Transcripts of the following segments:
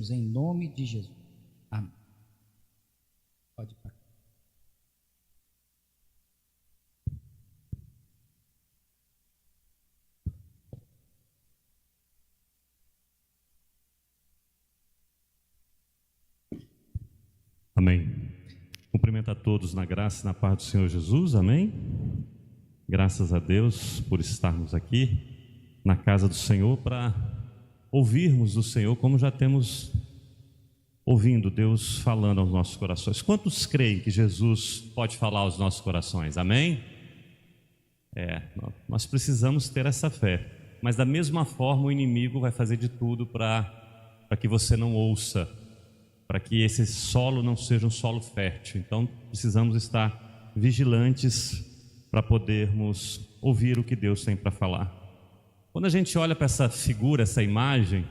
Jesus, em nome de Jesus. Amém. Pode ir. Amém. Cumprimento a todos na graça e na paz do Senhor Jesus, amém? Graças a Deus por estarmos aqui na casa do Senhor para ouvirmos do Senhor como já temos ouvindo Deus falando aos nossos corações. Quantos creem que Jesus pode falar aos nossos corações, amém? Nós precisamos ter essa fé, mas da mesma forma o inimigo vai fazer de tudo para que você não ouça, para que esse solo não seja um solo fértil. Então precisamos estar vigilantes para podermos ouvir o que Deus tem para falar. Quando a gente olha para essa figura, essa imagem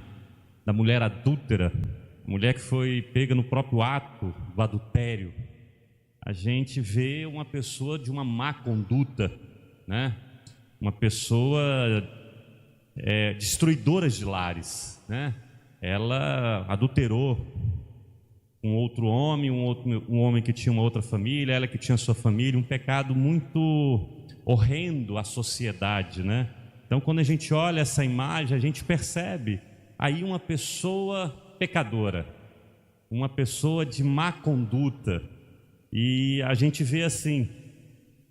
da mulher adúltera, mulher que foi pega no próprio ato do adultério, a gente vê uma pessoa de uma má conduta, né? Uma pessoa destruidora de lares, né? Ela adulterou um outro homem, um homem que tinha uma outra família, ela que tinha sua família, um pecado muito horrendo à sociedade, né? Então, quando a gente olha essa imagem, a gente percebe aí uma pessoa pecadora, uma pessoa de má conduta, e a gente vê assim,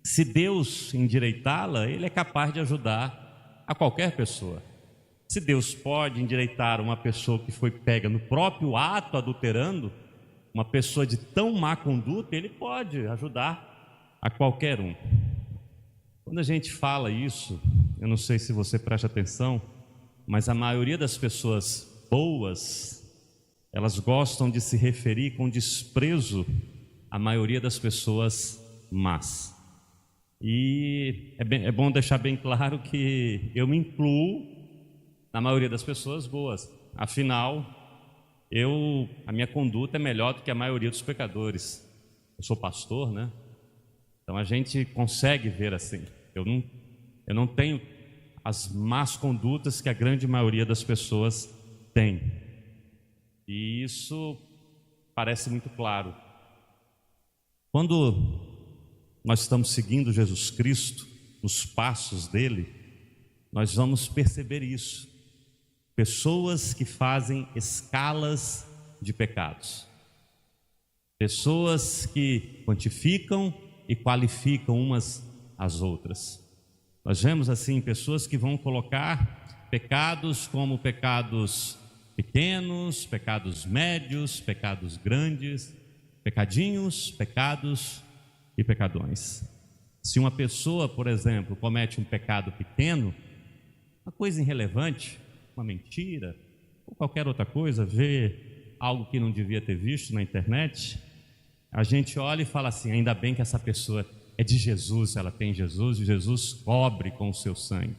se Deus endireitá-la, Ele é capaz de ajudar a qualquer pessoa. Se Deus pode endireitar uma pessoa que foi pega no próprio ato adulterando, uma pessoa de tão má conduta, Ele pode ajudar a qualquer um. Quando a gente fala isso, eu não sei se você presta atenção, mas a maioria das pessoas boas, elas gostam de se referir com desprezo à maioria das pessoas más. E é bom deixar bem claro que eu me incluo na maioria das pessoas boas. Afinal, a minha conduta é melhor do que a maioria dos pecadores. Eu sou pastor, né? Então a gente consegue ver assim. Eu não tenho as más condutas que a grande maioria das pessoas tem. E isso parece muito claro. Quando nós estamos seguindo Jesus Cristo, os passos dele, nós vamos perceber isso. Pessoas que fazem escalas de pecados. Pessoas que quantificam e qualificam umas às outras. Nós vemos assim pessoas que vão colocar pecados como pecados pequenos, pecados médios, pecados grandes, pecadinhos, pecados e pecadões. Se uma pessoa, por exemplo, comete um pecado pequeno, uma coisa irrelevante, uma mentira ou qualquer outra coisa, vê algo que não devia ter visto na internet, a gente olha e fala assim: ainda bem que essa pessoa é de Jesus, ela tem Jesus e Jesus cobre com o seu sangue.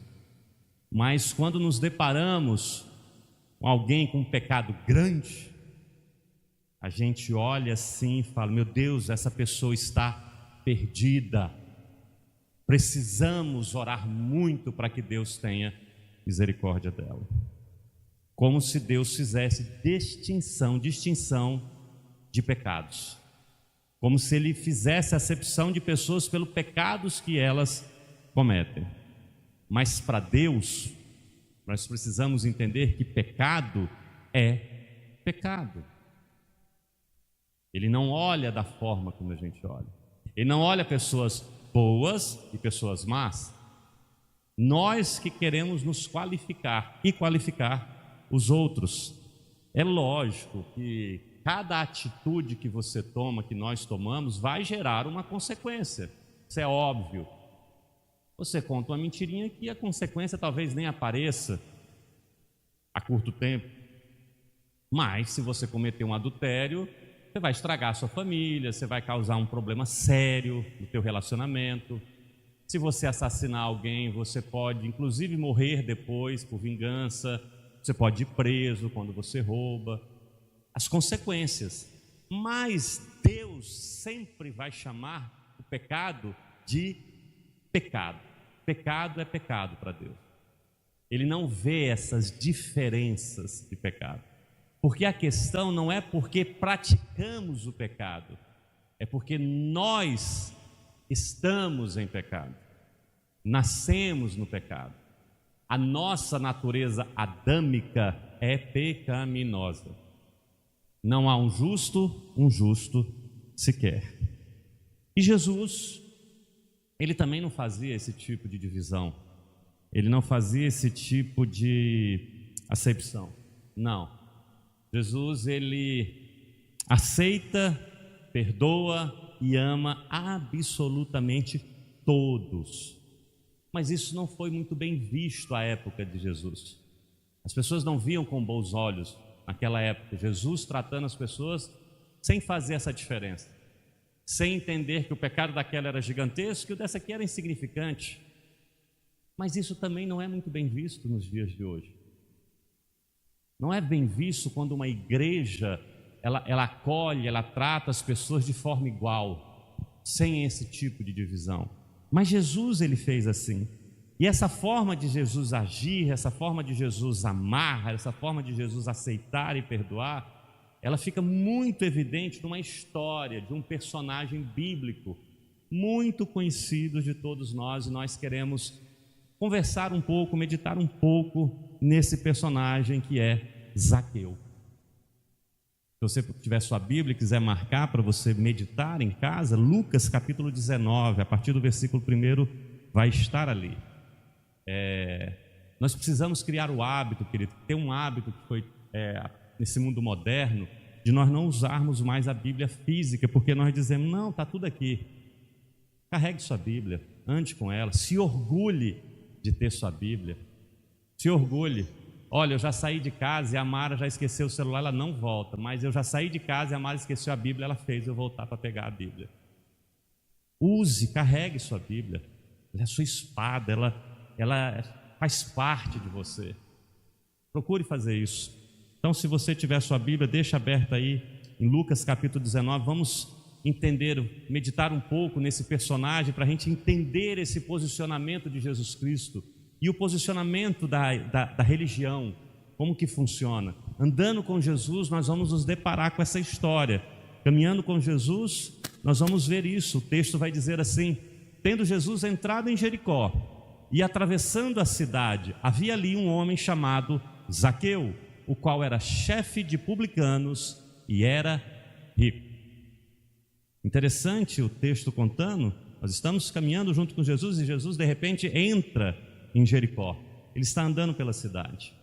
Mas quando nos deparamos com alguém com um pecado grande, a gente olha assim e fala: meu Deus, essa pessoa está perdida. Precisamos orar muito para que Deus tenha misericórdia dela. Como se Deus fizesse distinção de pecados. Como se Ele fizesse acepção de pessoas pelos pecados que elas cometem. Mas para Deus, nós precisamos entender que pecado é pecado. Ele não olha da forma como a gente olha. Ele não olha pessoas boas e pessoas más. Nós que queremos nos qualificar e qualificar os outros. É lógico que cada atitude que você toma, que nós tomamos, vai gerar uma consequência. Isso é óbvio. Você conta uma mentirinha que a consequência talvez nem apareça a curto tempo. Mas se você cometer um adultério, você vai estragar a sua família, você vai causar um problema sério no teu relacionamento. Se você assassinar alguém, você pode inclusive morrer depois por vingança. Você pode ir preso quando você rouba. As consequências. Mas Deus sempre vai chamar o pecado de pecado. Pecado é pecado para Deus. Ele não vê essas diferenças de pecado. Porque a questão não é porque praticamos o pecado, é porque nós estamos em pecado, nascemos no pecado. A nossa natureza adâmica é pecaminosa. Não há um justo sequer. E Jesus, ele também não fazia esse tipo de divisão, ele não fazia esse tipo de acepção, não. Jesus, ele aceita, perdoa e ama absolutamente todos. Mas isso não foi muito bem visto à época de Jesus. As pessoas não viam com bons olhos naquela época Jesus tratando as pessoas sem fazer essa diferença, sem entender que o pecado daquela era gigantesco e o dessa aqui era insignificante. Mas isso também não é muito bem visto nos dias de hoje. Não é bem visto quando uma igreja ela acolhe, ela trata as pessoas de forma igual, sem esse tipo de divisão. Mas Jesus, ele fez assim. E essa forma de Jesus agir, essa forma de Jesus amar, essa forma de Jesus aceitar e perdoar, ela fica muito evidente numa história de um personagem bíblico muito conhecido de todos nós, e nós queremos conversar um pouco, meditar um pouco nesse personagem que é Zaqueu. Se você tiver sua Bíblia e quiser marcar para você meditar em casa, Lucas capítulo 19, a partir do versículo 1, vai estar ali. Nós precisamos criar o hábito, querido, ter um hábito que foi nesse mundo moderno, de nós não usarmos mais a Bíblia física, porque nós dizemos, não, está tudo aqui. Carregue sua Bíblia, ande com ela, se orgulhe de ter sua Bíblia, se orgulhe. Olha, eu já saí de casa e a Mara já esqueceu o celular, ela não volta, mas eu já saí de casa e a Mara esqueceu a Bíblia, ela fez eu voltar para pegar a Bíblia. Use, carregue sua Bíblia, ela é a sua espada, ela faz parte de você. Procure fazer isso. Então, se você tiver sua Bíblia, deixa aberta aí em Lucas capítulo 19, vamos entender, meditar um pouco nesse personagem, para a gente entender esse posicionamento de Jesus Cristo e o posicionamento da religião, como que funciona. Andando com Jesus, nós vamos nos deparar com essa história. Caminhando com Jesus, nós vamos ver isso. O texto vai dizer assim: tendo Jesus entrado em Jericó e atravessando a cidade, havia ali um homem chamado Zaqueu, o qual era chefe de publicanos e era rico. Interessante o texto contando, nós estamos caminhando junto com Jesus e Jesus de repente entra em Jericó. Ele está andando pela cidade.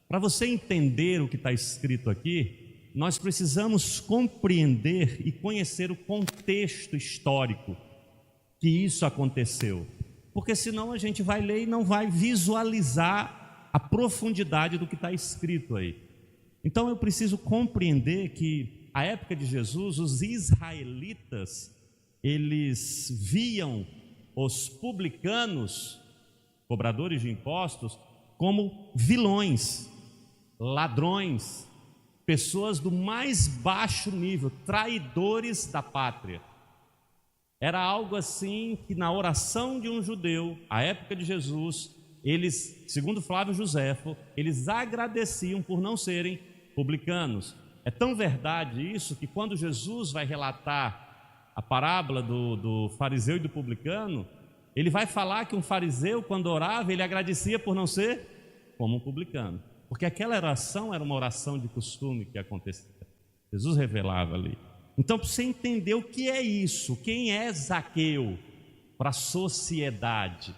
Para você entender o que está escrito aqui, nós precisamos compreender e conhecer o contexto histórico que isso aconteceu, porque senão a gente vai ler e não vai visualizar a profundidade do que está escrito aí. Então eu preciso compreender que a época de Jesus, os israelitas, eles viam os publicanos, cobradores de impostos, como vilões, ladrões, pessoas do mais baixo nível, traidores da pátria. Era algo assim que na oração de um judeu, à época de Jesus, eles, segundo Flávio Joséfo, eles agradeciam por não serem publicanos. É tão verdade isso que quando Jesus vai relatar a parábola do fariseu e do publicano, ele vai falar que um fariseu, quando orava, ele agradecia por não ser como um publicano, porque aquela oração era uma oração de costume que acontecia. Jesus revelava ali. Então, para você entender o que é isso, quem é Zaqueu para a sociedade,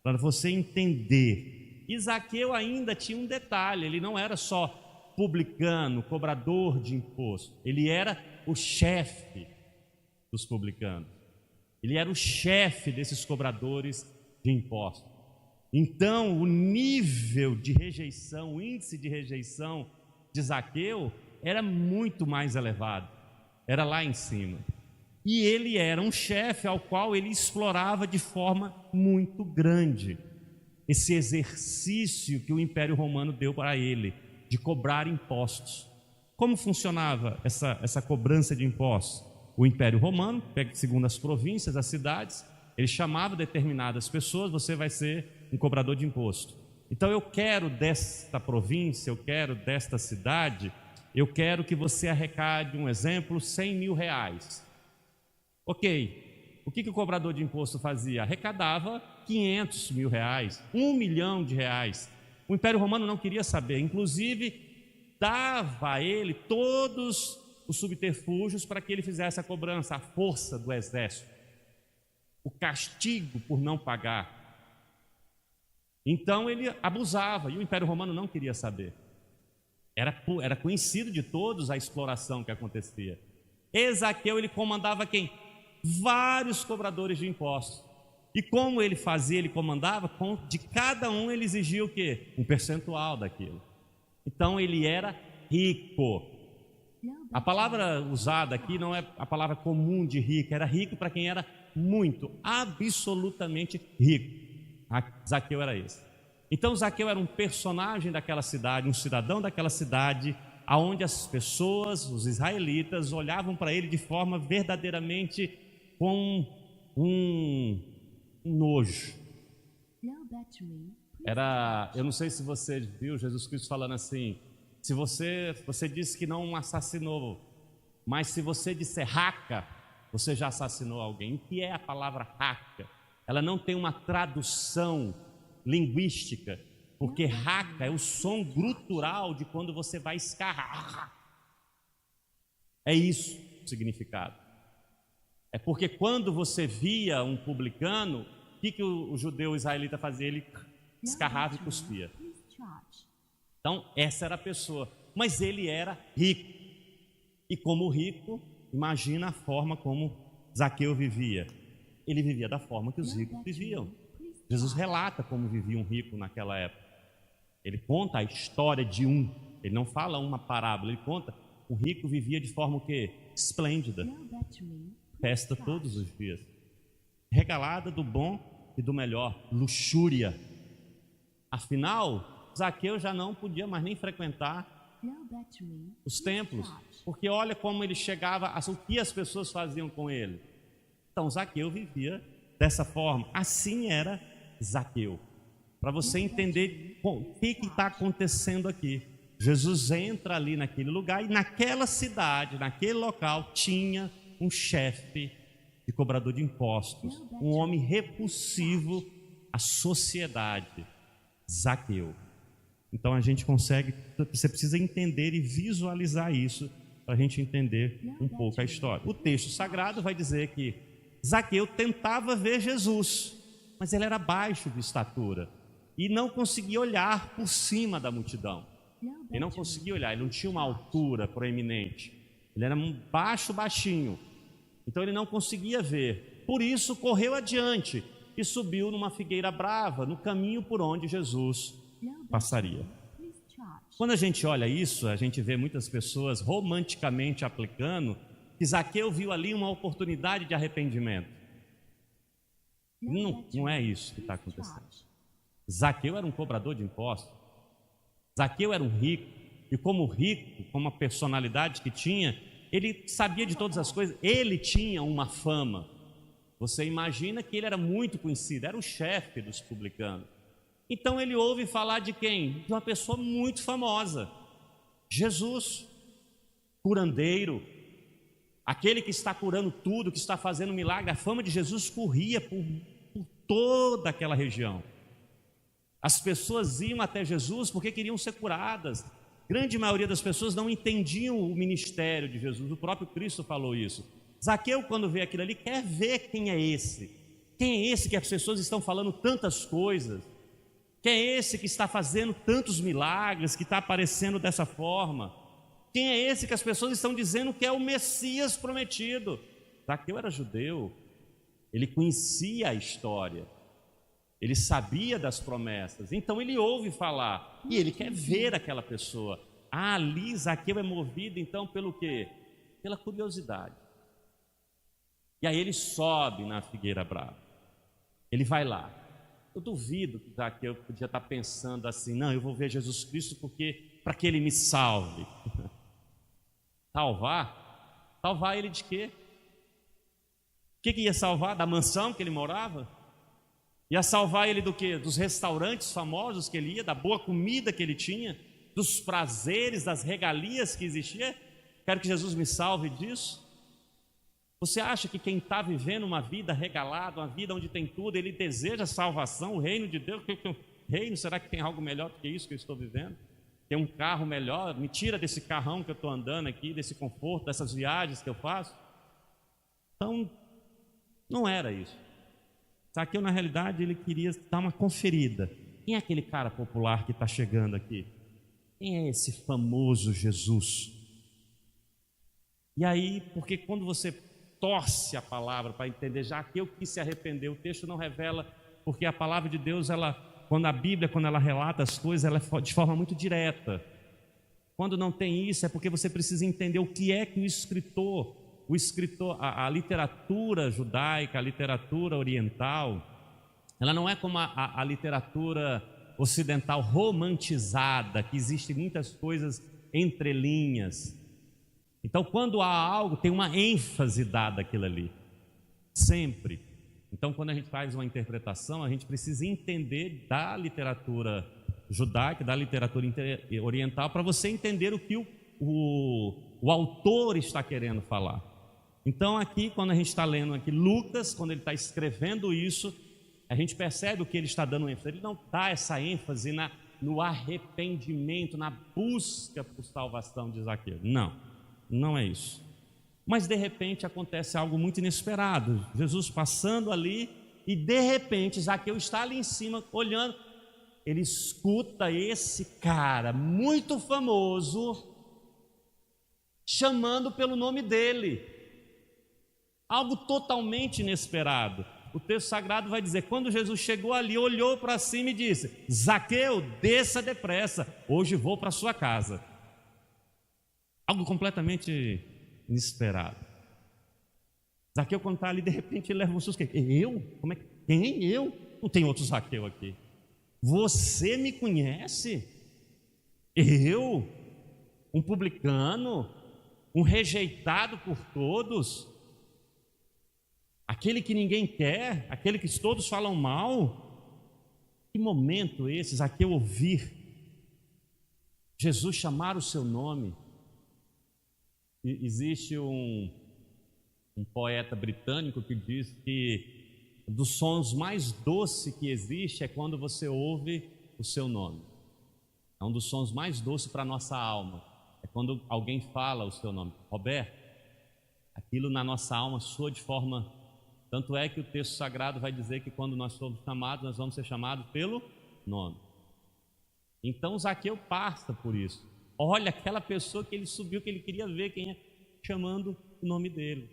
para você entender. E Zaqueu ainda tinha um detalhe: ele não era só publicano, cobrador de imposto, ele era o chefe dos publicanos, ele era o chefe desses cobradores de impostos. Então o nível de rejeição, o índice de rejeição de Zaqueu era muito mais elevado, era lá em cima. E ele era um chefe ao qual ele explorava de forma muito grande esse exercício que o Império Romano deu para ele, de cobrar impostos. Como funcionava essa cobrança de impostos? O Império Romano, segundo as províncias, as cidades, ele chamava determinadas pessoas: você vai ser um cobrador de imposto. Então eu quero desta província, eu quero desta cidade eu quero que você arrecade, um exemplo, 100 mil reais. Ok, o que o cobrador de imposto fazia? Arrecadava 500 mil reais, 1 milhão de reais. O Império Romano não queria saber, inclusive dava a ele todos os subterfúgios para que ele fizesse a cobrança, a força do exército, o castigo por não pagar. Então ele abusava e o Império Romano não queria saber. Era conhecido de todos a exploração que acontecia. E Zaqueu, ele comandava quem? Vários cobradores de impostos. E como ele fazia, ele comandava, de cada um ele exigia o quê? Um percentual daquilo. Então ele era rico. A palavra usada aqui não é a palavra comum de rico, era rico para quem era muito, absolutamente rico. Zaqueu era esse. Então Zaqueu era um personagem daquela cidade, um cidadão daquela cidade, aonde as pessoas, os israelitas, olhavam para ele de forma verdadeiramente com um nojo. Eu não sei se você viu Jesus Cristo falando assim: se você disse que não assassinou, mas se você disser raca, você já assassinou alguém. O que é a palavra raca? Ela não tem uma tradução linguística, porque raca é o som gutural de quando você vai escarrar. É isso o significado. É porque quando você via um publicano, o que o judeu israelita fazia? Ele escarrava e cuspia. Então essa era a pessoa, mas ele era rico. E como rico, imagina a forma como Zaqueu vivia. Ele vivia da forma que os ricos viviam. Jesus relata como vivia um rico naquela época. Ele conta a história de um. Ele não fala uma parábola, ele conta. O rico vivia de forma o quê? Esplêndida. Festa todos os dias. Regalada do bom e do melhor. Luxúria. Afinal, Zaqueu já não podia mais nem frequentar os templos. Porque olha como ele chegava, o que as pessoas faziam com ele. Então Zaqueu vivia dessa forma. Assim era Zaqueu. Para você entender o que está acontecendo aqui. Jesus entra ali naquele lugar e naquela cidade, naquele local, tinha um chefe de cobrador de impostos, um homem repulsivo à sociedade, Zaqueu. Então você precisa entender e visualizar isso para a gente entender um pouco a história. O texto sagrado vai dizer que Zaqueu tentava ver Jesus, mas ele era baixo de estatura e não conseguia olhar por cima da multidão. Ele não conseguia olhar, ele não tinha uma altura proeminente. Ele era baixinho. Então ele não conseguia ver. Por isso correu adiante e subiu numa figueira brava, no caminho por onde Jesus passaria. Quando a gente olha isso, a gente vê muitas pessoas romanticamente aplicando que Zaqueu viu ali uma oportunidade de arrependimento. Não é isso que está acontecendo. Zaqueu era um cobrador de impostos. Zaqueu era um rico. E como rico, como a personalidade que tinha, ele sabia de todas as coisas. Ele tinha uma fama. Você imagina que ele era muito conhecido, era o chefe dos publicanos. Então ele ouve falar de quem? De uma pessoa muito famosa. Jesus, curandeiro, aquele que está curando tudo, que está fazendo milagre. A fama de Jesus corria por toda aquela região. As pessoas iam até Jesus porque queriam ser curadas. Grande maioria das pessoas não entendiam o ministério de Jesus. O próprio Cristo falou isso. Zaqueu, quando vê aquilo ali, quer ver quem é esse. Quem é esse que as pessoas estão falando tantas coisas? Quem é esse que está fazendo tantos milagres, que está aparecendo dessa forma? Quem é esse que as pessoas estão dizendo que é o Messias prometido? Zaqueu era judeu, ele conhecia a história, ele sabia das promessas, então ele ouve falar e ele quer ver aquela pessoa. Ali Zaqueu é movido então pelo quê? Pela curiosidade. E aí ele sobe na figueira brava, ele vai lá. Eu duvido que Zaqueu podia estar pensando assim: não, eu vou ver Jesus Cristo porque para que ele me salve. Salvar? Salvar ele de quê? O que ia salvar? Da mansão que ele morava? Ia salvar ele do quê? Dos restaurantes famosos que ele ia, da boa comida que ele tinha? dos prazeres, das regalias que existia. Quero que Jesus me salve disso. Você acha que quem está vivendo uma vida regalada, uma vida onde tem tudo, ele deseja salvação, o reino de Deus? Reino, será que tem algo melhor do que isso que eu estou vivendo? Tem um carro melhor? Me tira desse carrão que eu estou andando aqui, desse conforto, dessas viagens que eu faço. Então, não era isso. Zaqueu, na realidade, ele queria dar uma conferida. Quem é aquele cara popular que está chegando aqui? Quem é esse famoso Jesus? E aí, porque quando você torce a palavra para entender, Zaqueu quis se arrepender, o texto não revela, porque a palavra de Deus, quando a Bíblia, quando ela relata as coisas, ela é de forma muito direta. Quando não tem isso, é porque você precisa entender o que é que o escritor, a literatura judaica, a literatura oriental, ela não é como a literatura ocidental romantizada, que existem muitas coisas entre linhas. Então, quando há algo, tem uma ênfase dada àquilo ali, sempre. Então, quando a gente faz uma interpretação, a gente precisa entender da literatura judaica, da literatura oriental, para você entender o que o autor está querendo falar. Então, aqui, quando a gente está lendo aqui Lucas, quando ele está escrevendo isso, a gente percebe o que ele está dando ênfase. Ele não dá essa ênfase no arrependimento, na busca por salvação de Zaqueu. Não é isso. Mas de repente acontece algo muito inesperado. Jesus passando ali e de repente Zaqueu está ali em cima olhando. Ele escuta esse cara muito famoso chamando pelo nome dele. Algo totalmente inesperado. O texto sagrado vai dizer, quando Jesus chegou ali, olhou para cima e disse: Zaqueu, desça depressa, hoje vou para a sua casa. Algo completamente inesperado. Zaqueu, quando está ali, de repente ele leva um susto. Eu? Como é que? Quem? Eu? Não tem outro Zaqueu aqui. Você me conhece? Eu? Um publicano? Um rejeitado por todos? Aquele que ninguém quer? Aquele que todos falam mal? Que momento esse, Zaqueu, ouvir Jesus chamar o seu nome? Existe um poeta britânico que diz que dos sons mais doces que existe é quando você ouve o seu nome. É um dos sons mais doces para a nossa alma. É quando alguém fala o seu nome. Roberto, aquilo na nossa alma soa de forma... Tanto é que o texto sagrado vai dizer que quando nós somos chamados, nós vamos ser chamados pelo nome. Então Zaqueu passa por isso. Olha aquela pessoa que ele subiu, que ele queria ver quem é, chamando o nome dele.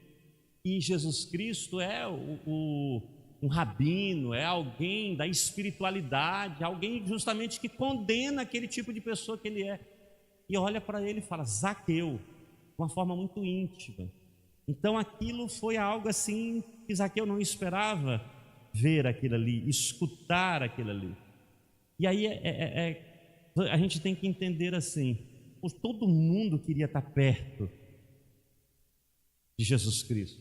E Jesus Cristo é um rabino, é alguém da espiritualidade, alguém justamente que condena aquele tipo de pessoa que ele é. E olha para ele e fala, Zaqueu, de uma forma muito íntima. Então aquilo foi algo assim que Zaqueu não esperava ver aquilo ali, escutar aquilo ali. E aí a gente tem que entender assim, todo mundo queria estar perto de Jesus Cristo.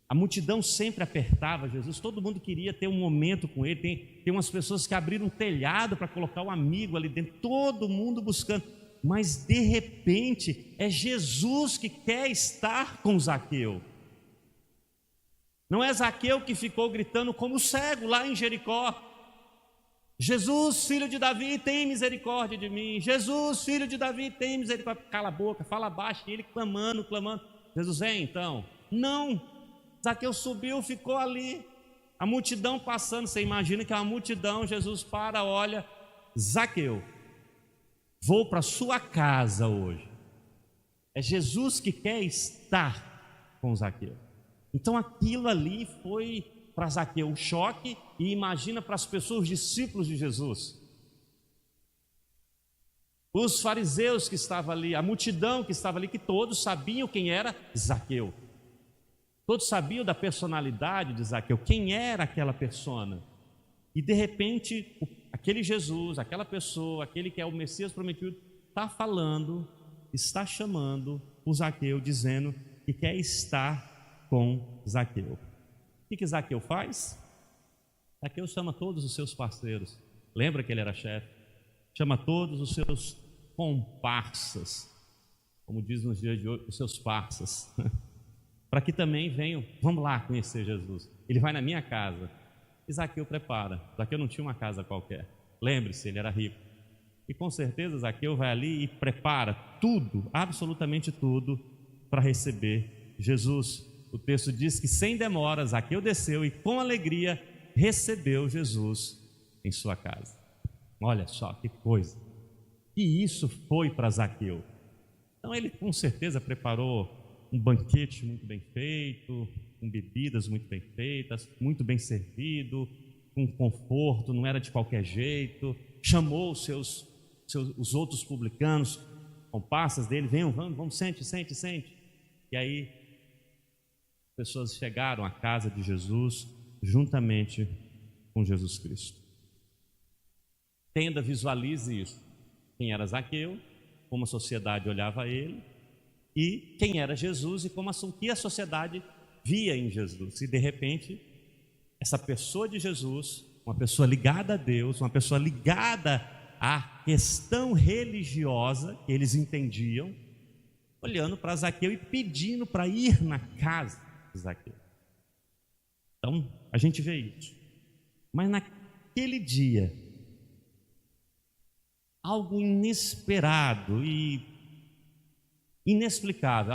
A multidão sempre apertava Jesus, todo mundo queria ter um momento com ele. Tem umas pessoas que abriram um telhado para colocar um amigo ali dentro, todo mundo buscando. Mas de repente é Jesus que quer estar com Zaqueu. Não é Zaqueu que ficou gritando como cego lá em Jericó: Jesus, filho de Davi, tem misericórdia de mim. Jesus, filho de Davi, tem misericórdia. Cala a boca, fala baixo. E ele clamando. Jesus, então. Não, Zaqueu subiu, ficou ali. A multidão passando, você imagina que é uma multidão. Jesus para, olha, Zaqueu, vou para sua casa hoje. É Jesus que quer estar com Zaqueu. Então aquilo ali foi para Zaqueu um choque. E imagina para as pessoas, os discípulos de Jesus, os fariseus que estavam ali, a multidão que estava ali, que todos sabiam quem era Zaqueu. Todos sabiam da personalidade de Zaqueu, quem era aquela persona. E de repente, aquele Jesus, aquela pessoa, aquele que é o Messias prometido, está falando, está chamando o Zaqueu, dizendo que quer estar com Zaqueu. O que Zaqueu faz? Zaqueu chama todos os seus parceiros. Lembra que ele era chefe? Chama todos os seus comparsas, como diz nos dias de hoje, os seus parças, para que também venham, vamos lá conhecer Jesus. Ele vai na minha casa. E Zaqueu prepara. Zaqueu não tinha uma casa qualquer. Lembre-se, ele era rico. E com certeza Zaqueu vai ali e prepara tudo, absolutamente tudo, para receber Jesus. O texto diz que sem demora Zaqueu desceu e com alegria recebeu Jesus em sua casa. Olha só que coisa. E isso foi para Zaqueu. Então ele com certeza preparou um banquete muito bem feito, com bebidas muito bem feitas, muito bem servido, com conforto, não era de qualquer jeito. Chamou os outros publicanos, comparsas dele, venham, vamos, sente. E aí, pessoas chegaram à casa de Jesus juntamente com Jesus Cristo. Tenda, visualize isso. Quem era Zaqueu, como a sociedade olhava ele, e quem era Jesus e como que a sociedade via em Jesus. E de repente, essa pessoa de Jesus, uma pessoa ligada a Deus, uma pessoa ligada à questão religiosa que eles entendiam, olhando para Zaqueu e pedindo para ir na casa de Zaqueu. Então, a gente vê isso. Mas naquele dia, algo inesperado e inexplicável,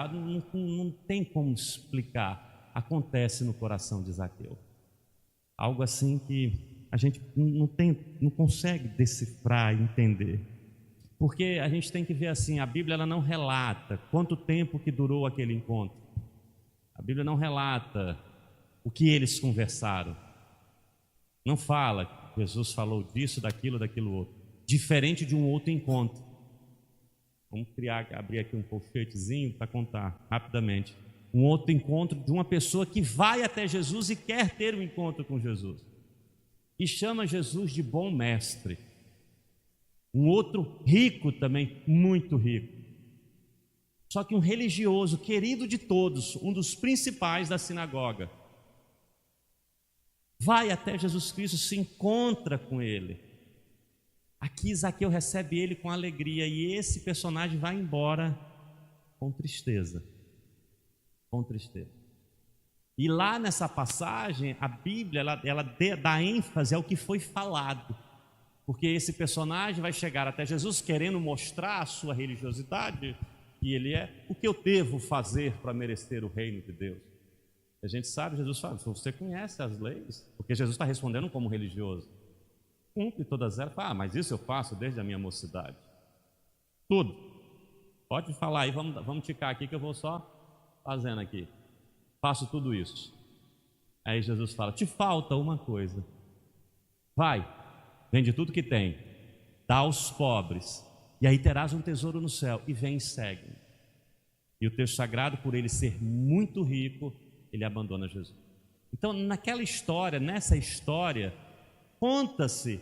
não tem como explicar, acontece no coração de Zaqueu. Algo assim que a gente não consegue decifrar e entender. Porque a gente tem que ver assim, a Bíblia ela não relata quanto tempo que durou aquele encontro. A Bíblia não relata o que eles conversaram. Não fala que Jesus falou disso, daquilo outro. Diferente de um outro encontro. Vamos abrir aqui um colchetezinho para contar rapidamente. Um outro encontro de uma pessoa que vai até Jesus e quer ter um encontro com Jesus. E chama Jesus de bom mestre. Um outro rico também, muito rico. Só que um religioso, querido de todos, um dos principais da sinagoga. Vai até Jesus Cristo, se encontra com ele. Aqui Zaqueu recebe ele com alegria e esse personagem vai embora com tristeza. Com tristeza. E lá nessa passagem, a Bíblia ela dá ênfase ao que foi falado. Porque esse personagem vai chegar até Jesus querendo mostrar a sua religiosidade, que ele é, o que eu devo fazer para merecer o reino de Deus? A gente sabe, Jesus fala, você conhece as leis, porque Jesus está respondendo como religioso. Cumpre todas elas, mas isso eu faço desde a minha mocidade. Tudo. Pode falar aí, vamos ticar aqui que eu vou só fazendo aqui. Faço tudo isso. Aí Jesus fala, te falta uma coisa. Vai, vende tudo que tem, dá aos pobres, e aí terás um tesouro no céu, e vem e segue. E o texto sagrado, por ele ser muito rico, ele abandona Jesus. Então, naquela história, nessa história, conta-se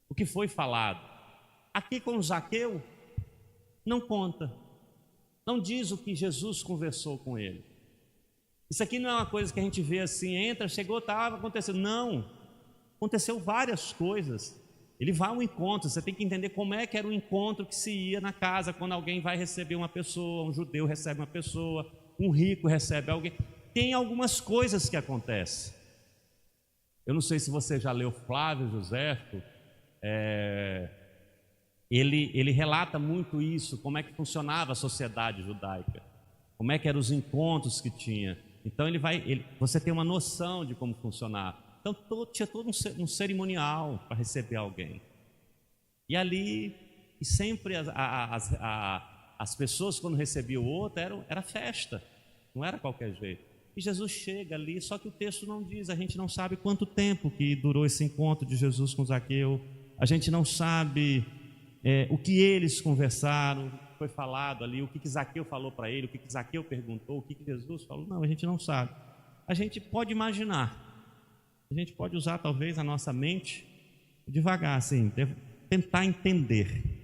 o que foi falado. Aqui com Zaqueu, não conta. Não diz o que Jesus conversou com ele. Isso aqui não é uma coisa que a gente vê assim, entra, chegou, estava acontecendo. Não, aconteceu várias coisas. Ele vai ao encontro, você tem que entender como é que era o encontro que se ia na casa, quando alguém vai receber uma pessoa, um judeu recebe uma pessoa, um rico recebe alguém. Tem algumas coisas que acontecem. Eu não sei se você já leu Flávio Joséfo, ele relata muito isso, como é que funcionava a sociedade judaica, como é que eram os encontros que tinha. Então você tem uma noção de como funcionava. Então tinha todo um cerimonial para receber alguém. E ali, e sempre as pessoas quando recebiam o outro, era festa, não era qualquer jeito. E Jesus chega ali, só que o texto não diz, a gente não sabe quanto tempo que durou esse encontro de Jesus com Zaqueu, a gente não sabe o que eles conversaram, o que foi falado ali, o que Zaqueu falou para ele, o que Zaqueu perguntou, o que Jesus falou, não, a gente não sabe. A gente pode imaginar, a gente pode usar talvez a nossa mente devagar, assim, tentar entender.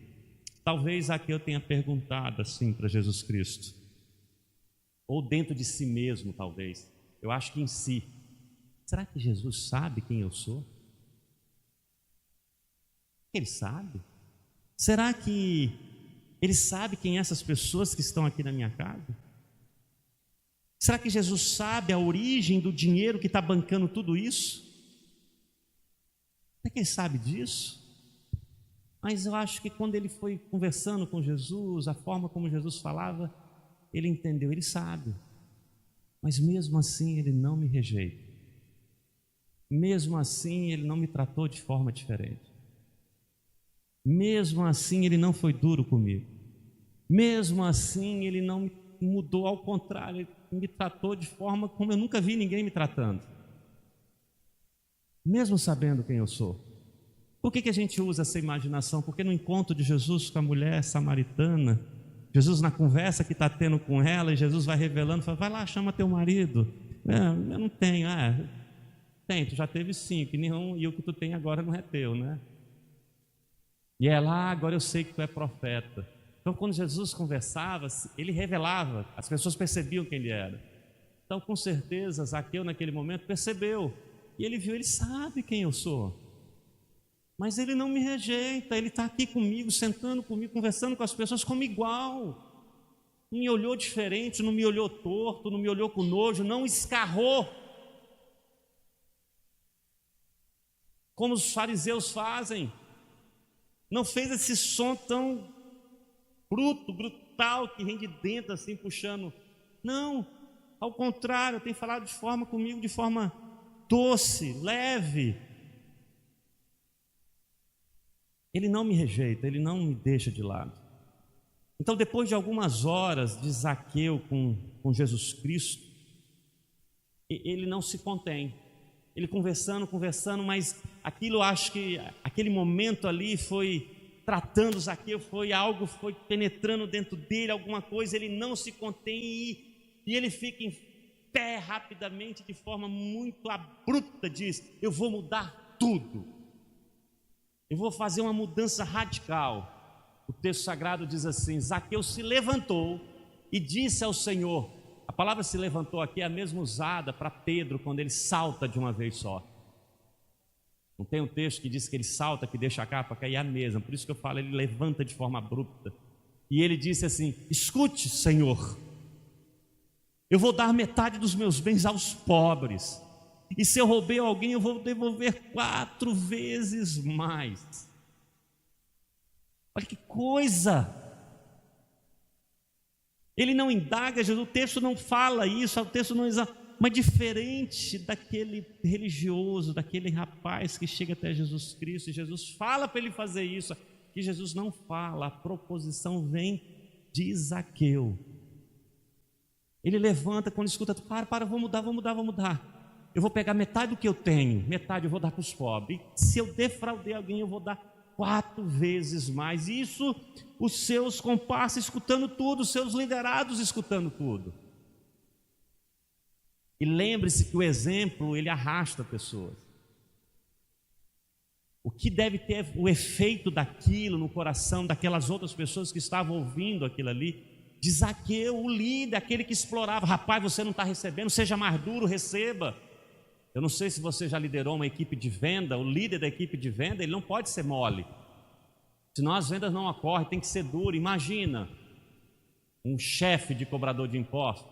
Talvez Zaqueu tenha perguntado assim para Jesus Cristo, ou dentro de si mesmo, talvez. Eu acho que em si. Será que Jesus sabe quem eu sou? Ele sabe? Será que ele sabe quem é essas pessoas que estão aqui na minha casa? Será que Jesus sabe a origem do dinheiro que está bancando tudo isso? Será que ele sabe disso? Mas eu acho que quando ele foi conversando com Jesus, a forma como Jesus falava, ele entendeu, ele sabe. Mas mesmo assim ele não me rejeita. Mesmo assim ele não me tratou de forma diferente. Mesmo assim ele não foi duro comigo. Mesmo assim ele não me mudou, ao contrário, ele me tratou de forma como eu nunca vi ninguém me tratando. Mesmo sabendo quem eu sou. Por que a gente usa essa imaginação? Porque no encontro de Jesus com a mulher samaritana, Jesus na conversa que está tendo com ela, e Jesus vai revelando, fala, vai lá, chama teu marido. Eu não tenho. Tem, tu já teve 5, e o que tu tem agora não é teu, né? E ela, agora eu sei que tu é profeta. Então quando Jesus conversava, ele revelava, as pessoas percebiam quem ele era. Então com certeza Zaqueu naquele momento percebeu, e ele viu, ele sabe quem eu sou. Mas ele não me rejeita, ele está aqui comigo, sentando comigo, conversando com as pessoas como igual. Não me olhou diferente, não me olhou torto, não me olhou com nojo, não escarrou. Como os fariseus fazem. Não fez esse som tão brutal, que vem de dentro assim, puxando. Não, ao contrário, tem falado comigo de forma doce, leve. Ele não me rejeita, ele não me deixa de lado. Então, depois de algumas horas de Zaqueu com Jesus Cristo, ele não se contém. Ele conversando, mas aquilo, acho que aquele momento ali foi tratando Zaqueu, foi penetrando dentro dele alguma coisa, ele não se contém e ele fica em pé rapidamente, de forma muito abrupta, diz, eu vou mudar tudo. Eu vou fazer uma mudança radical. O texto sagrado diz assim, Zaqueu se levantou e disse ao Senhor, a palavra se levantou aqui é a mesma usada para Pedro, quando ele salta de uma vez só. Não tem um texto que diz que ele salta, que deixa a capa cair, é a mesma, por isso que eu falo, ele levanta de forma abrupta. E ele disse assim, escute, Senhor, eu vou dar metade dos meus bens aos pobres. E se eu roubei alguém, eu vou devolver 4 vezes mais. Olha que coisa! Ele não indaga, Jesus, o texto não fala isso, o texto não exame, mas diferente daquele religioso, daquele rapaz que chega até Jesus Cristo, e Jesus fala para ele fazer isso, que Jesus não fala, a proposição vem de Zaqueu. Ele levanta, quando escuta, vou mudar. Eu vou pegar metade do que eu tenho, metade eu vou dar para os pobres. E se eu defraudei alguém, eu vou dar 4 vezes mais. Isso, os seus comparsas escutando tudo, os seus liderados escutando tudo. E lembre-se que o exemplo, ele arrasta pessoas. O que deve ter o efeito daquilo no coração daquelas outras pessoas que estavam ouvindo aquilo ali, de Zaqueu, o líder, aquele que explorava. Rapaz, você não está recebendo, seja mais duro, receba. Eu não sei se você já liderou uma equipe de venda, o líder da equipe de venda, ele não pode ser mole. Senão as vendas não ocorrem, tem que ser duro. Imagina um chefe de cobrador de impostos,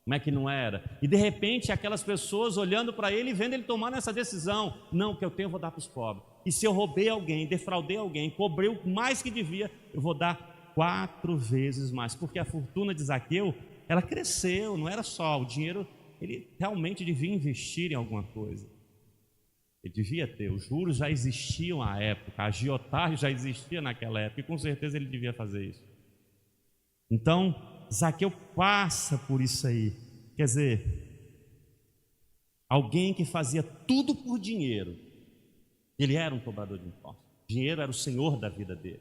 como é que não era? E de repente aquelas pessoas olhando para ele e vendo ele tomando essa decisão. Não, o que eu tenho eu vou dar para os pobres. E se eu roubei alguém, defraudei alguém, cobrei o mais que devia, eu vou dar 4 vezes mais. Porque a fortuna de Zaqueu, ela cresceu, não era só o dinheiro. Ele realmente devia investir em alguma coisa. Ele devia ter, os juros já existiam à época, a agiotagem já existia naquela época, e com certeza ele devia fazer isso. Então, Zaqueu passa por isso aí. Quer dizer, alguém que fazia tudo por dinheiro, ele era um cobrador de impostos. Dinheiro era o senhor da vida dele.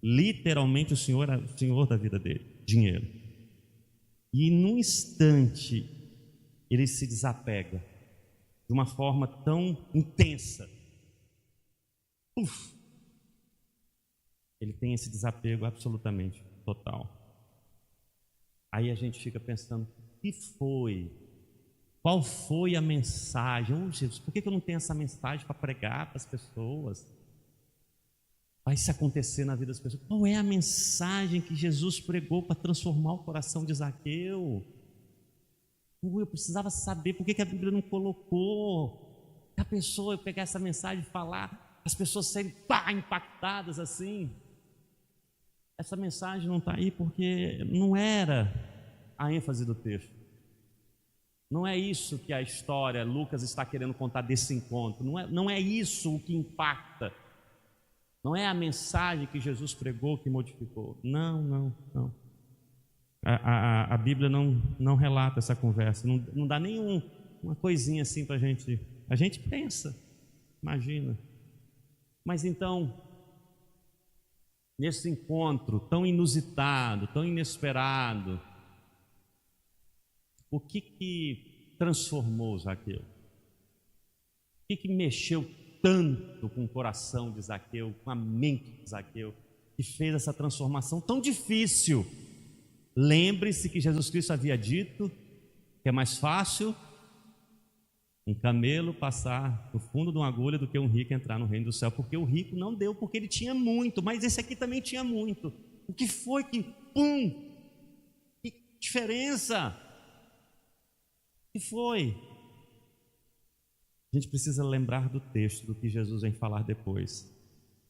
Literalmente o senhor era o senhor da vida dele, dinheiro. E num instante, ele se desapega de uma forma tão intensa. Ele tem esse desapego absolutamente total. Aí a gente fica pensando, o que foi? Qual foi a mensagem? Jesus, por que eu não tenho essa mensagem para pregar para as pessoas? vai se acontecer na vida das pessoas. Qual é a mensagem que Jesus pregou para transformar o coração de Zaqueu? Eu precisava saber por que a Bíblia não colocou. A pessoa, eu pegar essa mensagem e falar, as pessoas serem impactadas assim. Essa mensagem não está aí porque não era a ênfase do texto. Não é isso que a história, Lucas está querendo contar desse encontro. Não é isso o que impacta. Não é a mensagem que Jesus pregou que modificou. Não. A Bíblia não relata essa conversa. Não dá uma coisinha assim para a gente. A gente pensa, imagina. Mas então, nesse encontro tão inusitado, tão inesperado, o que transformou Zaqueu? O que mexeu tanto com o coração de Zaqueu, com a mente de Zaqueu, que fez essa transformação tão difícil? Lembre-se que Jesus Cristo havia dito que é mais fácil um camelo passar no fundo de uma agulha do que um rico entrar no reino do céu, porque o rico não deu, porque ele tinha muito, mas esse aqui também tinha muito. O que foi que, que diferença? O que foi? A gente precisa lembrar do texto, do que Jesus vem falar depois,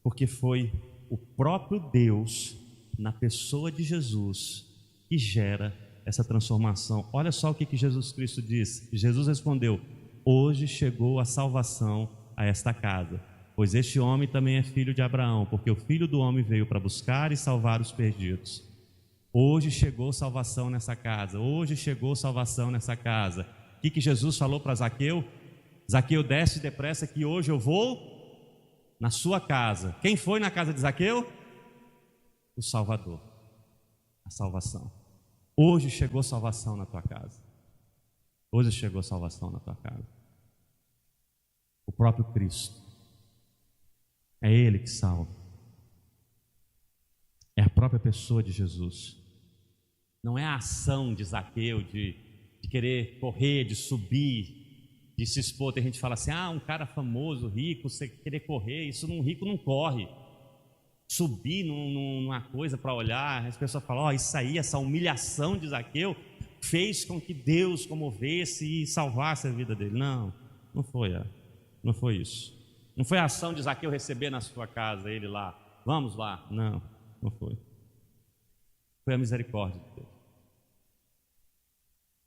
porque foi o próprio Deus, na pessoa de Jesus, que gera essa transformação. Olha só o que Jesus Cristo disse. Jesus respondeu: hoje chegou a salvação a esta casa, pois este homem também é filho de Abraão, porque o Filho do Homem veio para buscar e salvar os perdidos. Hoje chegou salvação nessa casa, hoje chegou salvação nessa casa. O que Jesus falou para Zaqueu? Zaqueu, desce depressa que hoje eu vou na sua casa. Quem foi na casa de Zaqueu? O Salvador, a salvação. Hoje chegou salvação na tua casa. Hoje chegou salvação na tua casa. O próprio Cristo. É Ele que salva. É a própria pessoa de Jesus. Não é a ação de Zaqueu de querer correr, de subir, de se expor. Tem gente que fala assim: um cara famoso, rico, você querer correr, isso um rico não corre. Subir numa coisa para olhar, as pessoas falam: isso aí, essa humilhação de Zaqueu fez com que Deus comovesse e salvasse a vida dele. Não foi isso. Não foi a ação de Zaqueu receber na sua casa ele lá, vamos lá. Não foi. Foi a misericórdia de Deus.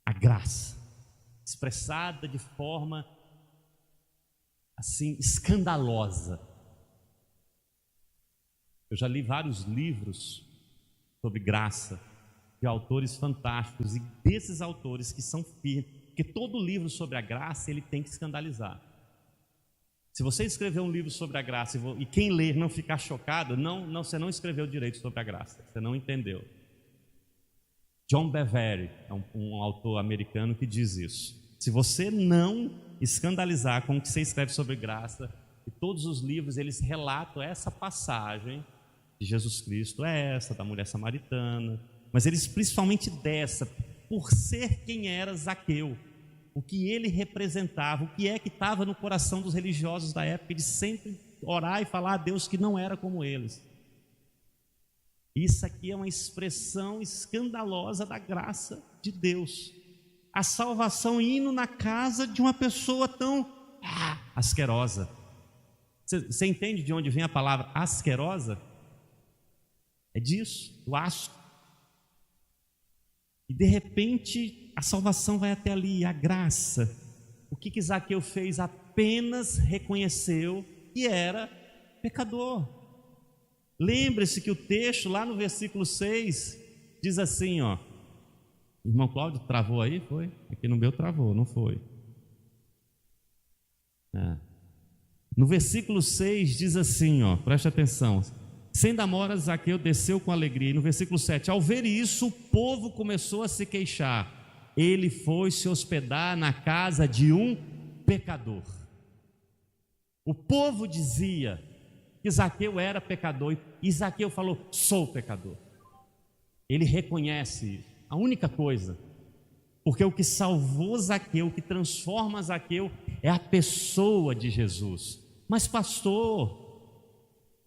A graça, expressada de forma assim escandalosa. Eu já li vários livros sobre graça, de autores fantásticos, e desses autores que são firmes, porque todo livro sobre a graça ele tem que escandalizar. Se você escrever um livro sobre a graça e quem ler não ficar chocado, você não escreveu direito sobre a graça, você não entendeu. John Bevere é um autor americano que diz isso. Se você não escandalizar com o que você escreve sobre graça, e todos os livros eles relatam essa passagem de Jesus Cristo, essa da mulher samaritana, mas eles principalmente dessa, por ser quem era Zaqueu, o que ele representava, o que é que estava no coração dos religiosos da época, de sempre orar e falar a Deus que não era como eles. Isso aqui é uma expressão escandalosa da graça de Deus. A salvação indo na casa de uma pessoa tão asquerosa. Você entende de onde vem a palavra asquerosa? É disso, do asco. E de repente a salvação vai até ali, a graça. O que Zaqueu fez? Apenas reconheceu que era pecador. Lembre-se que o texto lá no versículo 6 diz assim, irmão Cláudio, travou aí? Foi? Aqui no meu travou, não foi? No versículo 6 diz assim, preste atenção: sem demora Zaqueu desceu com alegria. E no versículo 7, ao ver isso, o povo começou a se queixar. Ele foi se hospedar na casa de um pecador. O povo dizia que Zaqueu era pecador, e Zaqueu falou: sou pecador. Ele reconhece isso, a única coisa, porque o que salvou Zaqueu, o que transforma Zaqueu é a pessoa de Jesus. Mas pastor,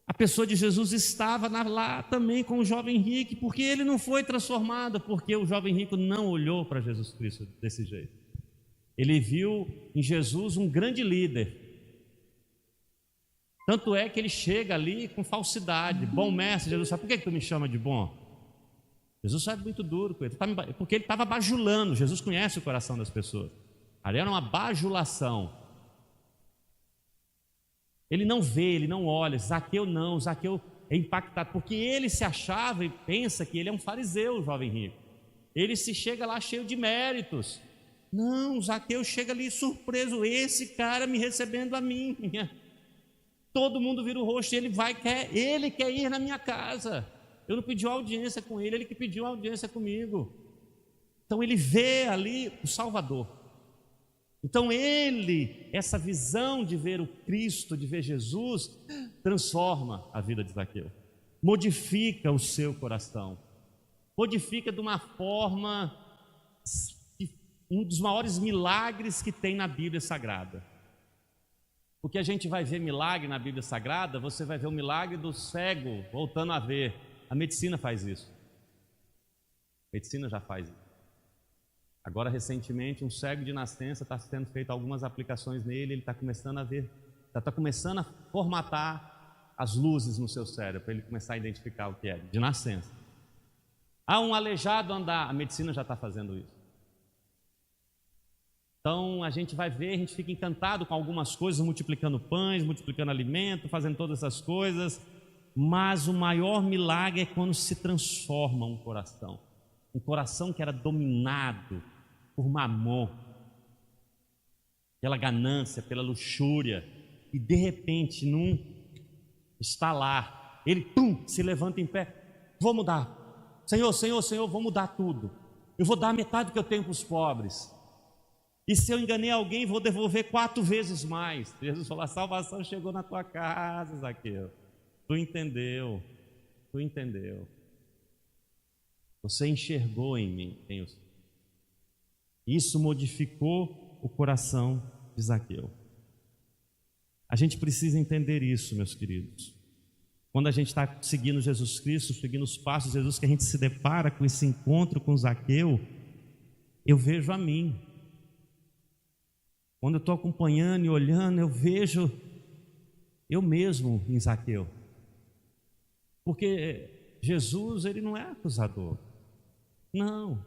A pessoa de Jesus estava lá também com o jovem rico, porque ele não foi transformado, porque o jovem rico não olhou para Jesus Cristo desse jeito. Ele viu em Jesus um grande líder. Tanto é que ele chega ali com falsidade. Bom mestre, Jesus sabe, por que tu me chama de bom? Jesus sabe muito duro com ele, porque ele estava bajulando. Jesus conhece o coração das pessoas. Ali era uma bajulação. Ele não vê, ele não olha. Zaqueu não, Zaqueu é impactado, porque ele se achava e pensa que ele é um fariseu, o jovem rico. Ele se chega lá cheio de méritos. Não, Zaqueu chega ali surpreso, esse cara me recebendo a mim. Todo mundo vira o rosto, ele quer ir na minha casa. Eu não pedi audiência com ele, ele que pediu audiência comigo. Então ele vê ali o Salvador. Então essa visão de ver o Cristo, de ver Jesus, transforma a vida de Zaqueu, modifica o seu coração, modifica de uma forma, um dos maiores milagres que tem na Bíblia Sagrada. Porque a gente vai ver milagre na Bíblia Sagrada, você vai ver o milagre do cego voltando a ver. A medicina faz isso. A medicina já faz isso. Agora, recentemente, um cego de nascença está sendo feito algumas aplicações nele, ele está começando a ver, está começando a formatar as luzes no seu cérebro, para ele começar a identificar o que é, de nascença. Um aleijado andar, a medicina já está fazendo isso. Então, a gente vai ver, a gente fica encantado com algumas coisas, multiplicando pães, multiplicando alimento, fazendo todas essas coisas, mas o maior milagre é quando se transforma um coração que era dominado por mamon, pela ganância, pela luxúria, e de repente, num estalar, ele se levanta em pé, vou mudar, Senhor, vou mudar tudo, eu vou dar metade do que eu tenho para os pobres, e se eu enganei alguém, vou devolver 4 vezes mais. Jesus falou, a salvação chegou na tua casa, Zaqueu. Tu entendeu. Você enxergou em mim. Isso modificou o coração de Zaqueu. A gente precisa entender isso, meus queridos. Quando a gente está seguindo Jesus Cristo, seguindo os passos de Jesus, que a gente se depara com esse encontro com Zaqueu, eu vejo a mim. Quando eu estou acompanhando e olhando, eu vejo eu mesmo em Zaqueu. Porque Jesus, ele não é acusador. Não.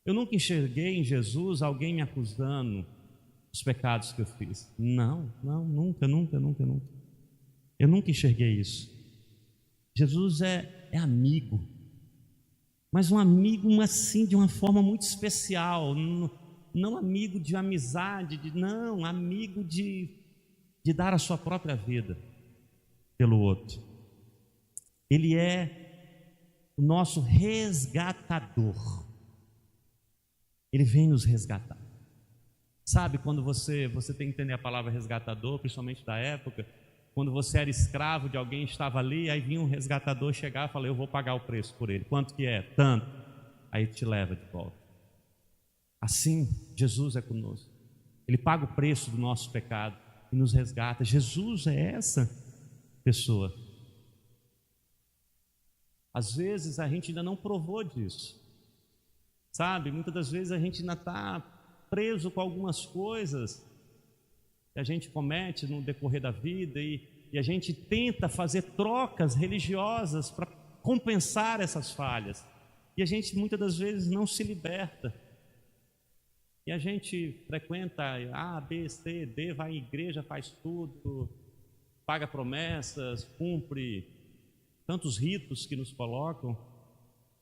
Eu nunca enxerguei em Jesus alguém me acusando dos pecados que eu fiz. Não, nunca. Eu nunca enxerguei isso. Jesus é amigo. Mas um amigo assim, de uma forma muito especial. Não amigo de amizade, não, amigo de dar a sua própria vida pelo outro. Ele é o nosso resgatador. Ele vem nos resgatar. Sabe, quando você tem que entender a palavra resgatador, principalmente da época, quando você era escravo de alguém, estava ali, aí vinha um resgatador chegar e falar, eu vou pagar o preço por ele. Quanto que é? Tanto. Aí te leva de volta. Assim, Jesus é conosco. Ele paga o preço do nosso pecado e nos resgata. Jesus é essa pessoa. Às vezes a gente ainda não provou disso. Sabe, muitas das vezes a gente ainda está preso com algumas coisas que a gente comete no decorrer da vida e a gente tenta fazer trocas religiosas para compensar essas falhas. E a gente muitas das vezes não se liberta. E a gente frequenta A, B, C, D, vai em igreja, faz tudo, paga promessas, cumpre tantos ritos que nos colocam.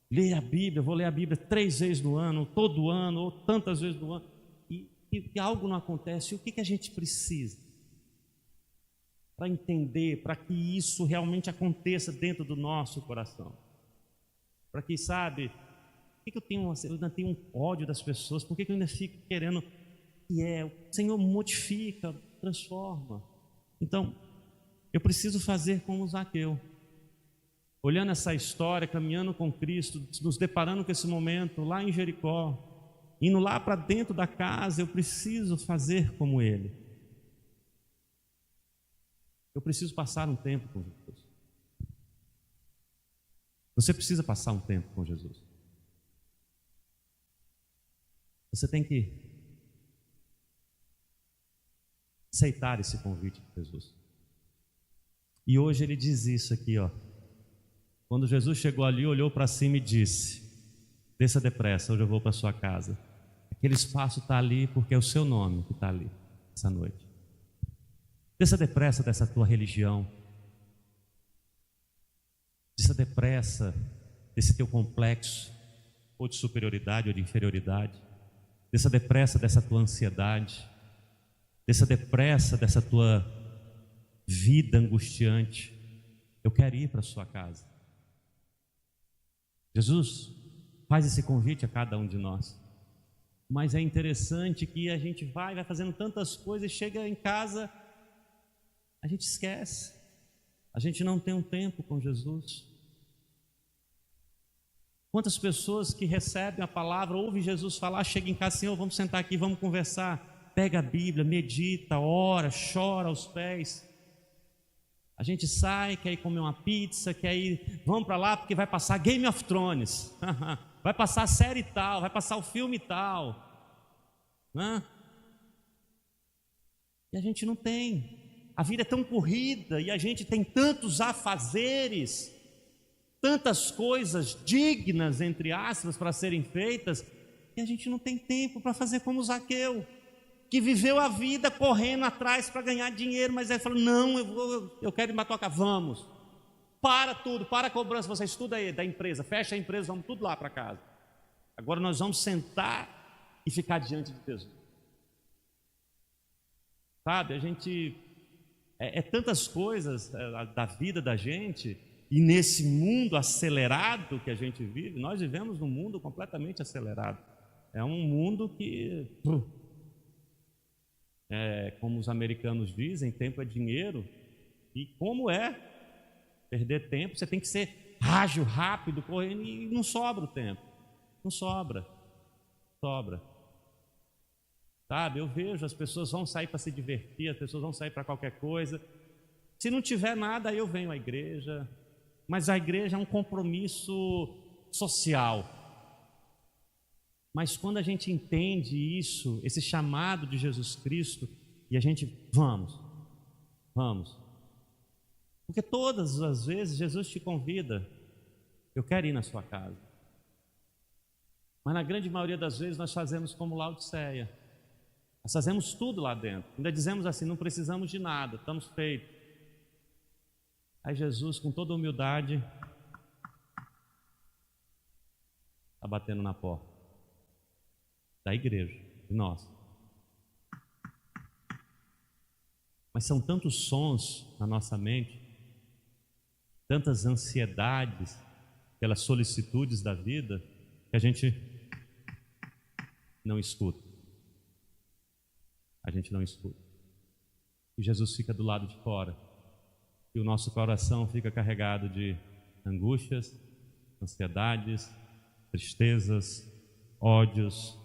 Lê a Bíblia, vou ler a Bíblia 3 vezes no ano, todo ano, ou tantas vezes no ano, e algo não acontece. E o que a gente precisa para entender, para que isso realmente aconteça dentro do nosso coração? Para que, sabe, por que eu ainda tenho um ódio das pessoas? Por que eu ainda fico querendo o Senhor modifica, transforma? Então, eu preciso fazer como Zaqueu. Olhando essa história, caminhando com Cristo, nos deparando com esse momento lá em Jericó, indo lá para dentro da casa, eu preciso fazer como ele. Eu preciso passar um tempo com Jesus. Você precisa passar um tempo com Jesus. Você tem que aceitar esse convite de Jesus. E hoje ele diz isso aqui, ó. Quando Jesus chegou ali, olhou para cima e disse: desça depressa, hoje eu vou para sua casa. Aquele espaço está ali porque é o seu nome que está ali essa noite. Desça depressa dessa tua religião. Desça depressa desse teu complexo, ou de superioridade ou de inferioridade. Desça depressa dessa tua ansiedade. Desça depressa dessa tua vida angustiante. Eu quero ir para a sua casa. Jesus faz esse convite a cada um de nós. Mas é interessante que a gente vai fazendo tantas coisas e chega em casa, a gente esquece. A gente não tem um tempo com Jesus. Quantas pessoas que recebem a palavra, ouvem Jesus falar, chegam em casa, Senhor, vamos sentar aqui, vamos conversar. Pega a Bíblia, medita, ora, chora aos pés. A gente sai, quer ir comer uma pizza, quer ir, vamos para lá porque vai passar Game of Thrones, vai passar a série tal, vai passar o filme tal, né? E a gente não tem. A vida é tão corrida e a gente tem tantos afazeres, tantas coisas dignas, entre aspas, para serem feitas, e a gente não tem tempo para fazer como Zaqueu, que viveu a vida correndo atrás para ganhar dinheiro, mas ele falou: não, eu quero ir para tua casa. Vamos, para tudo, para a cobrança, você estuda aí da empresa, fecha a empresa, vamos tudo lá para casa. Agora nós vamos sentar e ficar diante de Jesus. Sabe, a gente tantas coisas da vida da gente, e nesse mundo acelerado que a gente vive, nós vivemos num mundo completamente acelerado. É um mundo que, como os americanos dizem, tempo é dinheiro. E como perder tempo? Você tem que ser ágil, rápido, correndo, e não sobra o tempo. Não sobra. Sabe, eu vejo, as pessoas vão sair para se divertir, as pessoas vão sair para qualquer coisa. Se não tiver nada, aí eu venho à igreja. Mas a igreja é um compromisso social. Mas quando a gente entende isso, esse chamado de Jesus Cristo, e a gente, vamos. Porque todas as vezes Jesus te convida, eu quero ir na sua casa. Mas na grande maioria das vezes nós fazemos como Laodiceia. Nós fazemos tudo lá dentro. Ainda dizemos assim, não precisamos de nada, estamos feitos. Aí Jesus, com toda humildade, está batendo na porta da igreja, de nós. Mas são tantos sons na nossa mente, tantas ansiedades pelas solicitudes da vida, que a gente não escuta. A gente não escuta. E Jesus fica do lado de fora. E o nosso coração fica carregado de angústias, ansiedades, tristezas, ódios.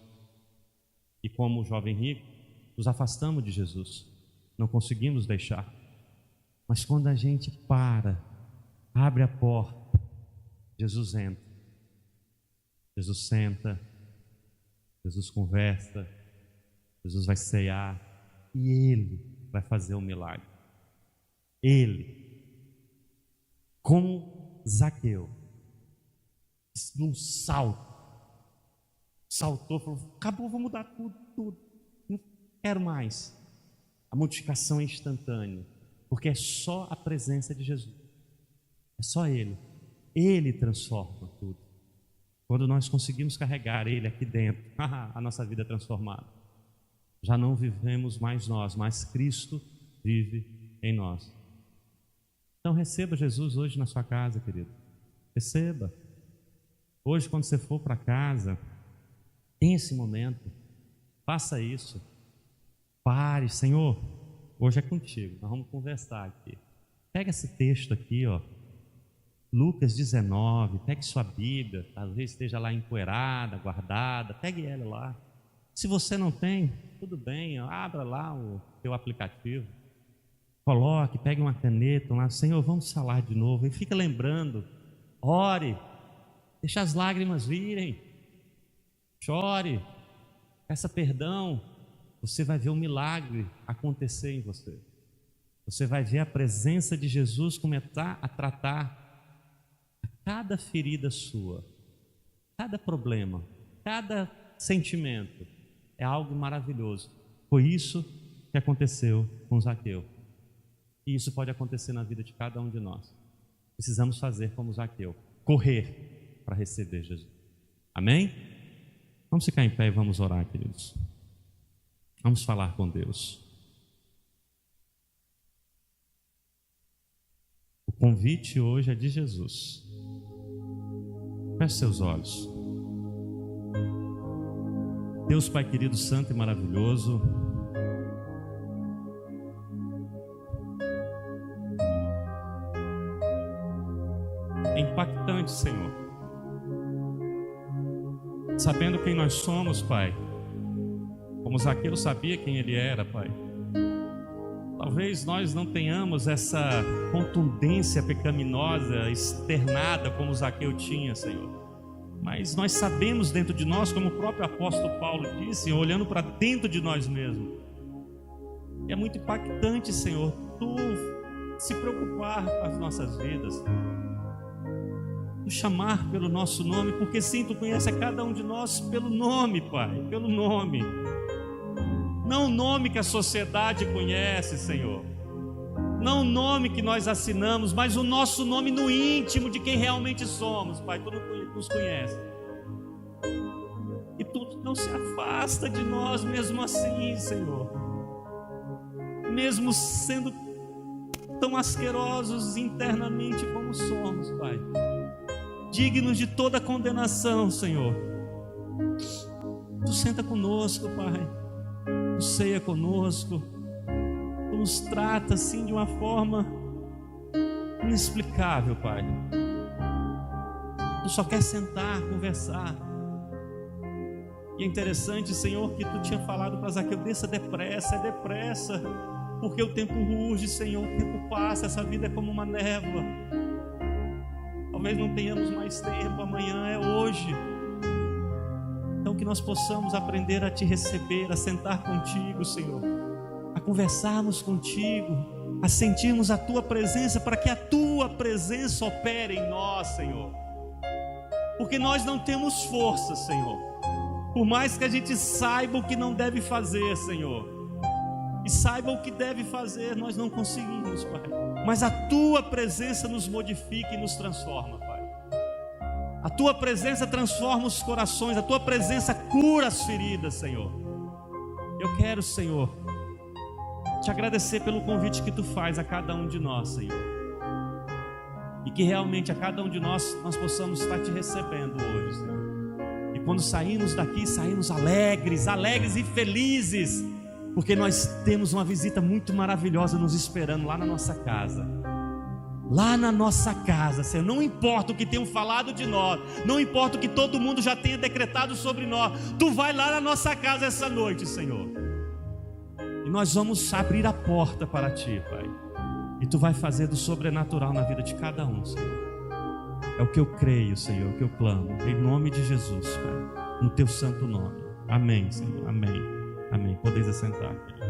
E como o jovem rico, nos afastamos de Jesus, não conseguimos deixar. Mas quando a gente abre a porta, Jesus entra, Jesus senta, Jesus conversa, Jesus vai cear e Ele vai fazer um milagre. Ele, como Zaqueu, num saltou, falou: acabou, vou mudar tudo, não quero mais. A multiplicação é instantânea, porque é só a presença de Jesus, é só Ele transforma tudo. Quando nós conseguimos carregar Ele aqui dentro, a nossa vida é transformada. Já não vivemos mais nós, mas Cristo vive em nós. Então receba Jesus hoje na sua casa, querido. Receba. Hoje, quando você for para casa, tem esse momento, faça isso. Pare, Senhor, hoje é contigo, nós vamos conversar aqui. Pega esse texto aqui, ó, Lucas 19, pegue sua Bíblia, talvez esteja lá empoeirada, guardada, pegue ela lá. Se você não tem, tudo bem, ó, abra lá o teu aplicativo, coloque, pegue uma caneta lá, Senhor, vamos falar de novo, e fica lembrando ore, deixe as lágrimas virem, chore, peça perdão. Você vai ver um milagre acontecer em você. Você vai ver a presença de Jesus começar a tratar cada ferida sua, cada problema, cada sentimento. É algo maravilhoso. Foi isso que aconteceu com Zaqueu. E isso pode acontecer na vida de cada um de nós. Precisamos fazer como Zaqueu, correr para receber Jesus. Amém? Vamos ficar em pé e vamos orar, queridos. Vamos falar com Deus. O convite hoje é de Jesus. Feche seus olhos. Deus Pai querido, santo e maravilhoso, é impactante, Senhor, sabendo quem nós somos, Pai, como Zaqueu sabia quem ele era, Pai. Talvez nós não tenhamos essa contundência pecaminosa externada como Zaqueu tinha, Senhor, mas nós sabemos dentro de nós, como o próprio apóstolo Paulo disse, olhando para dentro de nós mesmos. E é muito impactante, Senhor, Tu se preocupar com as nossas vidas, Tu chamar pelo nosso nome, porque sim, Tu conhece a cada um de nós pelo nome, Pai, pelo nome. Não o nome que a sociedade conhece, Senhor, não o nome que nós assinamos, mas o nosso nome no íntimo de quem realmente somos, Pai. Tu nos conhece e Tu não se afasta de nós mesmo assim, Senhor, mesmo sendo tão asquerosos internamente como somos, Pai, dignos de toda condenação, Senhor. Tu senta conosco, Pai, Tu ceia conosco, Tu nos trata assim de uma forma inexplicável, Pai. Tu só quer sentar, conversar. E é interessante, Senhor, que Tu tinha falado para Zaqueu: desça depressa, é depressa, porque o tempo urge, Senhor, o tempo passa, essa vida é como uma névoa. Talvez não tenhamos mais tempo, amanhã é hoje. Então que nós possamos aprender a Te receber, a sentar contigo, Senhor, a conversarmos contigo, a sentirmos a Tua presença, para que a Tua presença opere em nós, Senhor, porque nós não temos força, Senhor, por mais que a gente saiba o que não deve fazer, Senhor, e saiba o que deve fazer, nós não conseguimos, Pai, mas a Tua presença nos modifica e nos transforma, Pai. A Tua presença transforma os corações, a Tua presença cura as feridas, Senhor. Eu quero, Senhor, Te agradecer pelo convite que Tu faz a cada um de nós, Senhor, e que realmente a cada um de nós possamos estar Te recebendo hoje, Senhor. E quando saímos daqui, saímos alegres e felizes, porque nós temos uma visita muito maravilhosa nos esperando lá na nossa casa. Lá na nossa casa, Senhor, não importa o que tenham falado de nós, não importa o que todo mundo já tenha decretado sobre nós, Tu vai lá na nossa casa essa noite, Senhor, e nós vamos abrir a porta para Ti, Pai, e Tu vai fazer do sobrenatural na vida de cada um, Senhor. É o que eu creio, Senhor, é o que eu clamo, em nome de Jesus, Pai, no Teu santo nome. Amém, Senhor, amém, amém. Podeis assentar, querido.